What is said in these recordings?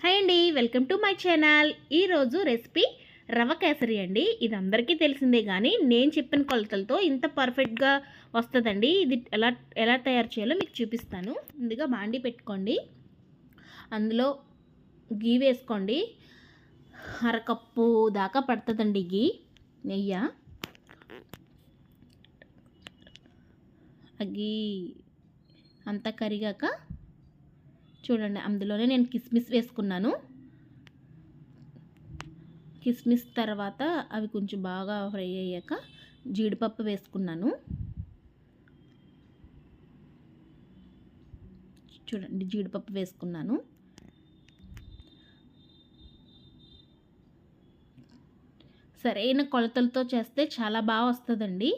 Hi అండి, welcome to my channel. ఈరోజు recipe రవ కేసరి అండి. ఇది అందరికీ తెలిసిందే, కానీ నేను చెప్పిన కొలతలతో ఇంత పర్ఫెక్ట్గా వస్తుందండి. ఇది ఎలా ఎలా తయారు చేయాలో మీకు చూపిస్తాను. ముందుగా బాండి పెట్టుకోండి, అందులో గీ వేసుకోండి. అరకప్పు దాకా పడుతుందండి గీ, నెయ్యి. గీ అంతా కరిగాక చూడండి, అందులోనే నేను కిస్మిస్ వేసుకున్నాను. కిస్మిస్ తర్వాత అవి కొంచెం బాగా ఫ్రై అయ్యాక జీడిపప్పు వేసుకున్నాను. చూడండి, జీడిపప్పు వేసుకున్నాను. సరైన కొలతలతో చేస్తే చాలా బాగా వస్తుందండి.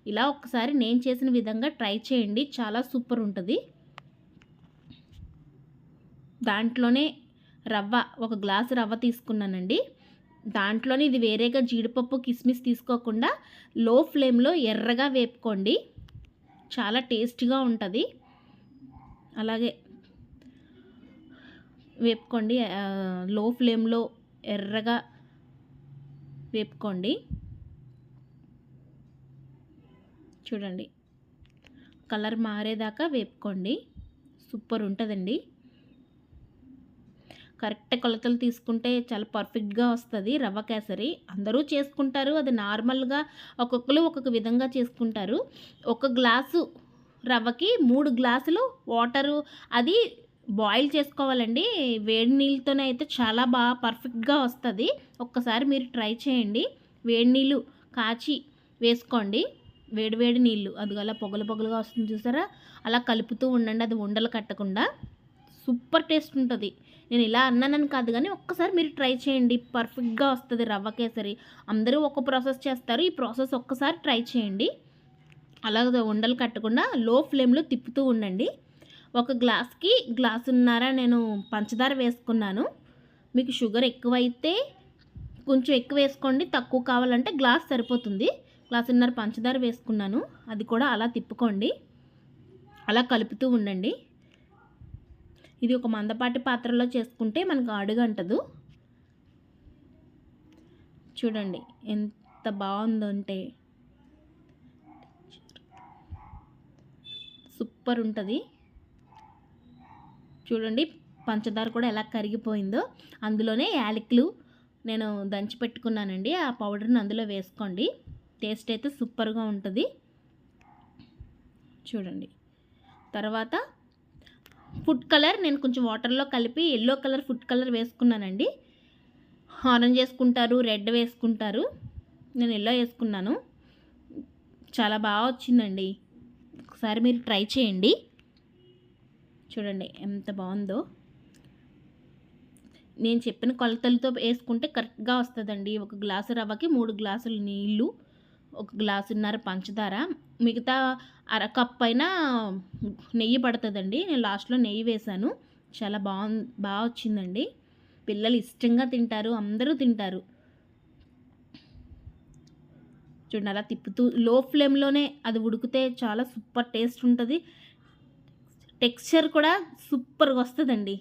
ఇలా ఒకసారి నేను చేసిన విధంగా ట్రై చేయండి, చాలా సూపర్ ఉంటుంది. దాంట్లోనే రవ్వ, ఒక గ్లాసు రవ్వ తీసుకున్నానండి. దాంట్లోనే ఇది వేరేగా జీడిపప్పు కిస్మిస్ తీసుకోకుండా లో ఫ్లేమ్లో ఎర్రగా వేపుకోండి, చాలా టేస్టీగా ఉంటుంది. అలాగే వేపుకోండి, లో ఫ్లేమ్లో ఎర్రగా వేపుకోండి. చూడండి, కలర్ మారేదాకా వేపుకోండి, సూపర్ ఉంటుందండి. కరెక్ట్ కొలతలు తీసుకుంటే చాలా పర్ఫెక్ట్గా వస్తుంది రవ్వ కేసరి. అందరూ చేసుకుంటారు, అది నార్మల్గా ఒక్కొక్కరు ఒక్కొక్క విధంగా చేసుకుంటారు. ఒక గ్లాసు రవ్వకి 3 గ్లాసులు వాటరు, అది బాయిల్ చేసుకోవాలండి. వేడి నీళ్ళతోనే అయితే చాలా బాగా పర్ఫెక్ట్గా వస్తుంది. ఒక్కసారి మీరు ట్రై చేయండి. వేడి నీళ్ళు కాచి వేసుకోండి, వేడి నీళ్ళు, అది అలా పొగలుగా వస్తుంది చూసారా, అలా కలుపుతూ ఉండండి, అది ఉండలు కట్టకుండా. సూపర్ టేస్ట్ ఉంటుంది. నేను ఇలా అన్నానని కాదు, కానీ ఒక్కసారి మీరు ట్రై చేయండి, పర్ఫెక్ట్గా వస్తుంది రవ్వ కేసరి. అందరూ ఒక ప్రాసెస్ చేస్తారు, ఈ ప్రాసెస్ ఒక్కసారి ట్రై చేయండి. అలా ఉండలు కట్టకుండా లో ఫ్లేమ్లో తిప్పుతూ ఉండండి. ఒక గ్లాస్కి గ్లాసున్నర నేను పంచదార వేసుకున్నాను. మీకు షుగర్ ఎక్కువైతే కొంచెం ఎక్కువ వేసుకోండి, తక్కువ కావాలంటే గ్లాస్ సరిపోతుంది. గ్లాసున్నర పంచదార వేసుకున్నాను, అది కూడా అలా తిప్పుకోండి, అలా కలుపుతూ ఉండండి. ఇది ఒక మందపాటి పాత్రలో చేసుకుంటే మనకు అడుగంటదు. చూడండి ఎంత బాగుందో, అంటే సూపర్ ఉంటుంది. చూడండి, పంచదార కూడా ఎలా కరిగిపోయిందో. అందులోనే యాలకులు నేను దంచి పెట్టుకున్నానండి, ఆ పౌడర్ని అందులో వేసుకోండి. టేస్ట్ అయితే సూపర్గా ఉంటుంది. చూడండి, తర్వాత ఫుడ్ కలర్ నేను కొంచెం వాటర్లో కలిపి ఎల్లో కలర్ ఫుడ్ కలర్ వేసుకున్నానండి. ఆరెంజ్ వేసుకుంటారు, రెడ్ వేసుకుంటారు, నేను ఎల్లో వేసుకున్నాను. చాలా బాగా వచ్చిందండి, ఒకసారి మీరు ట్రై చేయండి. చూడండి ఎంత బాగుందో. నేను చెప్పిన కొలతలతో వేసుకుంటే కరెక్ట్గా వస్తుందండి. ఒక గ్లాసు రవ్వకి 3 గ్లాసులు నీళ్ళు, ఒక గ్లాసున్నర పంచదార, మిగతా అరకప్పు అయినా నెయ్యి పడుతుందండి. నేను లాస్ట్లో నెయ్యి వేశాను. చాలా బాగా వచ్చిందండి. పిల్లలు ఇష్టంగా తింటారు, అందరూ తింటారు. చూడండి, అలా తిప్పుతూ లో ఫ్లేమ్లోనే అది ఉడికితే చాలా సూపర్ టేస్ట్ ఉంటుంది. టెక్స్చర్ కూడా సూపర్గా వస్తుందండి.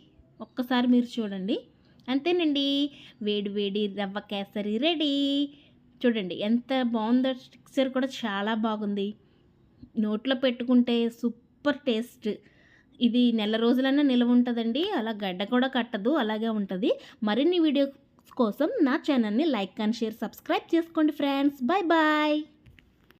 ఒక్కసారి మీరు చూడండి. అంతేనండి, వేడి రవ్వ కేసరి రెడీ. చూడండి ఎంత బాగుందో, టెక్స్చర్ కూడా చాలా బాగుంది. నోట్లో పెట్టుకుంటే సూపర్ టేస్ట్. ఇది నెల రోజులైనా నిల్వ ఉంటుందండి, అలా గడ్డ కూడా కట్టదు, అలాగే ఉంటుంది. మరిన్ని వీడియోస్ కోసం నా ఛానల్ని లైక్ అండ్ షేర్, సబ్స్క్రైబ్ చేసుకోండి ఫ్రెండ్స్. Bye bye.